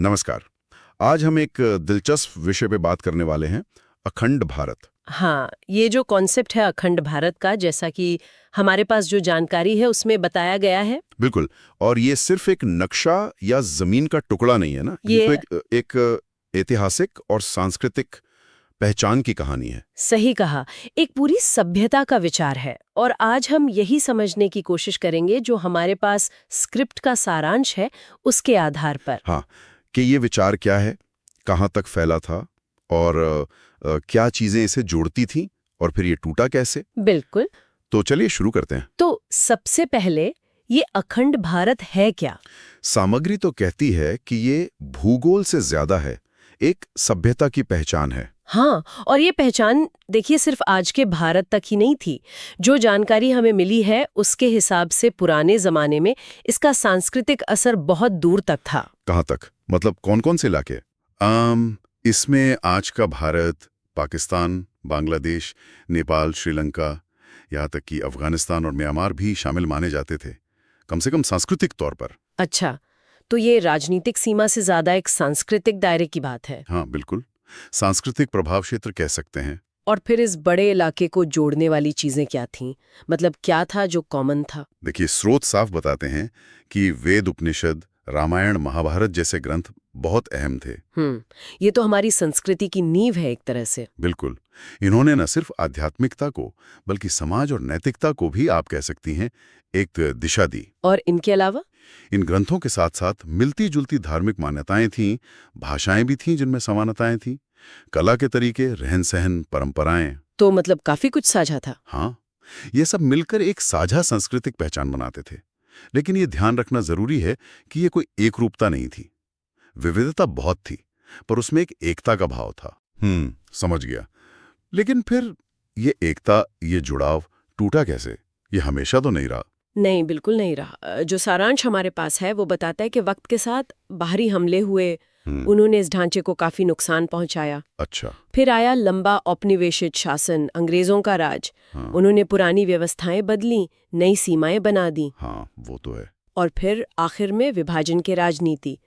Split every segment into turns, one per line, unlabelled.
नमस्कार। आज हम एक दिलचस्प विषय पे बात करने वाले हैं, अखंड भारत।
हाँ, ये जो कॉन्सेप्ट है अखंड भारत का, जैसा कि हमारे पास जो जानकारी है उसमें बताया गया है।
बिल्कुल। और ये सिर्फ एक नक्शा या जमीन का टुकड़ा नहीं है ना, ये तो एक ऐतिहासिक और सांस्कृतिक पहचान की कहानी है।
सही कहा, एक पूरी सभ्यता का विचार है। और आज हम यही समझने की कोशिश करेंगे जो हमारे पास स्क्रिप्ट का सारांश है उसके आधार पर।
हाँ, कि ये विचार क्या है, कहाँ तक फैला था और क्या चीजें इसे जोड़ती थीं और फिर ये टूटा कैसे।
बिल्कुल।
तो चलिए शुरू करते हैं।
तो सबसे पहले ये अखंड भारत है क्या?
सामग्री तो कहती है कि ये भूगोल से ज्यादा है, एक सभ्यता की पहचान है।
हाँ, और ये पहचान देखिए सिर्फ आज के भारत तक ही नहीं थी। जो जानकारी हमें मिली है उसके हिसाब से पुराने जमाने में इसका सांस्कृतिक असर बहुत दूर तक था।
कहाँ तक? मतलब कौन-कौन से इलाके? इसमें आज का भारत, पाकिस्तान, बांग्लादेश, नेपाल, श्रीलंका, यहाँ तक कि अफगानिस्तान और म्यांमार भी शामिल माने जाते थे, कम से कम सांस्कृतिक तौर पर।
अच्छा, तो ये राजनीतिक सीमा से ज्यादा एक सांस्कृतिक दायरे की बात है।
हाँ, बिल्कुल। सांस्कृतिक प्रभाव क्षेत्र कह सकते हैं।
और फिर इस बड़े इलाके को जोड़ने वाली चीजें क्या थीं? मतलब क्या था जो कॉमन था?
देखिए, स्रोत साफ बताते हैं कि वेद, उपनिषद, रामायण, महाभारत जैसे ग्रंथ बहुत अहम थे।
ये तो हमारी संस्कृति की नींव है एक तरह से।
बिल्कुल। इन्होंने न सिर्फ आध्यात्मिकता को बल्कि समाज और नैतिकता को भी, आप कह सकती हैं, एक दिशा दी।
और इनके अलावा
इन ग्रंथों के साथ साथ मिलती-जुलती धार्मिक मान्यताएं थीं, भाषाएं भी थीं जिनमें समानताएं थीं, कला के तरीके, रहन-सहन, परंपराएं।
तो मतलब काफी कुछ साझा था।
हाँ, ये सब मिलकर एक साझा सांस्कृतिक पहचान बनाते थे। लेकिन ये ध्यान रखना जरूरी है कि ये कोई एकरूपता नहीं थी। विविधता बहुत थी, पर उसमें एक एकता का भाव था। समझ गया। लेकिन फिर ये एकता, ये जुड़ाव टूटा कैसे? ये हमेशा तो नहीं रहा।
नहीं, बिल्कुल नहीं रहा। जो सारांश हमारे पास है वो बताता है कि वक्त के साथ बाहरी हमले हुए, उन्होंने इस ढांचे को काफी नुकसान पहुंचाया।
अच्छा।
फिर आया लंबा औपनिवेशिक शासन, अंग्रेजों का राज। उन्होंने पुरानी व्यवस्थाएं बदली, नई सीमाएं बना दी।
हाँ, वो तो है।
और फिर आखिर में विभाजन की राजनीति,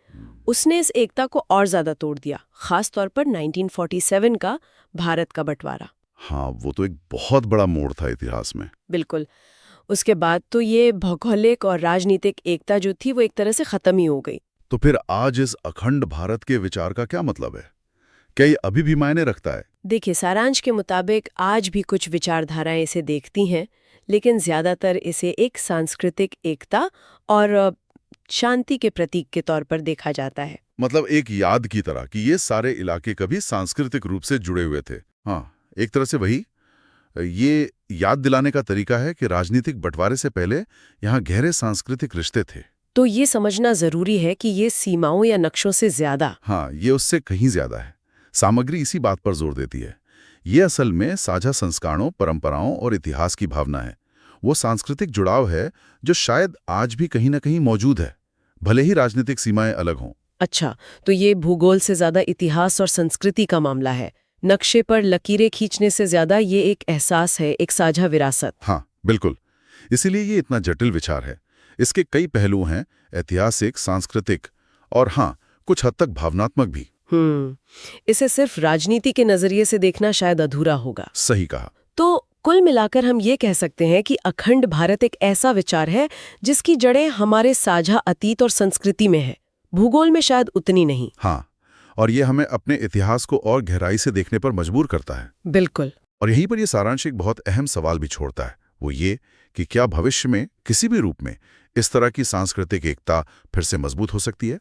उसने इस एकता को और ज्यादा तोड़ दिया, खास तौर पर 1947 का भारत का बंटवारा।
हाँ, वो तो एक बहुत बड़ा मोड़ था इतिहास में।
बिल्कुल। उसके बाद तो ये भौगोलिक और राजनीतिक एकता जो थी वो एक तरह से खत्म ही हो गई।
तो फिर आज इस अखंड भारत के विचार का क्या मतलब है? क्या ये अभी भी मायने रखता है?
देखिए, सारांश के मुताबिक आज भी कुछ विचारधाराएं इसे देखती हैं, लेकिन ज्यादातर इसे एक सांस्कृतिक एकता और शांति के प्रतीक के तौर पर देखा जाता है।
मतलब एक याद की तरह कि ये सारे इलाके कभी सांस्कृतिक रूप से जुड़े हुए थे। हाँ, एक तरह से वही ये याद दिलाने का तरीका है कि राजनीतिक बंटवारे से पहले यहाँ गहरे सांस्कृतिक रिश्ते थे।
तो ये समझना जरूरी है कि ये सीमाओं या नक्शों से ज्यादा।
हाँ, ये उससे कहीं ज्यादा है। सामग्री इसी बात पर जोर देती है। ये असल में साझा संस्कारों, परंपराओं और इतिहास की भावना है। वो सांस्कृतिक जुड़ाव है जो शायद आज भी कहीं ना कहीं मौजूद है, भले ही राजनीतिक सीमाएं अलग हों।
अच्छा, तो ये भूगोल से ज्यादा इतिहास और संस्कृति का मामला है। नक्शे पर लकीरें खींचने से ज्यादा ये एक एहसास है, एक साझा विरासत।
हाँ, बिल्कुल। इसीलिए ये इतना जटिल विचार है। इसके कई पहलू हैं, ऐतिहासिक, सांस्कृतिक और हाँ, कुछ हद तक भावनात्मक भी।
इसे सिर्फ राजनीति के नजरिए से देखना शायद अधूरा होगा।
सही कहा।
तो कुल मिलाकर हम ये कह सकते हैं कि अखंड भारत एक ऐसा विचार है जिसकी जड़ें हमारे साझा अतीत और संस्कृति में है, भूगोल में शायद उतनी नहीं।
हाँ, और ये हमें अपने इतिहास को और गहराई से देखने पर मजबूर करता है।
बिल्कुल।
और यहीं पर ये सारांश एक बहुत अहम सवाल भी छोड़ता है, वो ये कि क्या भविष्य में किसी भी रूप में इस तरह की सांस्कृतिक एकता फिर से मजबूत हो सकती है?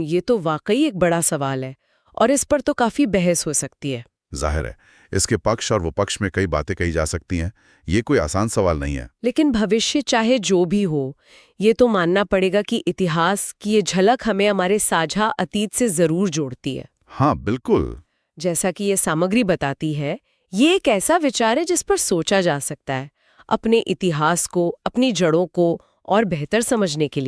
ये तो वाकई एक बड़ा सवाल है और इस पर तो काफी बहस हो सकती है।
जाहिर है, इसके पक्ष और विपक्ष में कई बातें कही जा सकती हैं। ये कोई आसान सवाल नहीं है।
लेकिन भविष्य चाहे जो भी हो, ये तो मानना पड़ेगा कि इतिहास की ये झलक हमें हमारे साझा अतीत से जरूर जोड़ती है।
हाँ, बिल्कुल।
जैसा कि ये सामग्री बताती है, ये एक ऐसा विचार है जिस पर सोचा जा सकता है, अपने इतिहास को, अपनी जड़ों को और बेहतर समझने के लिए।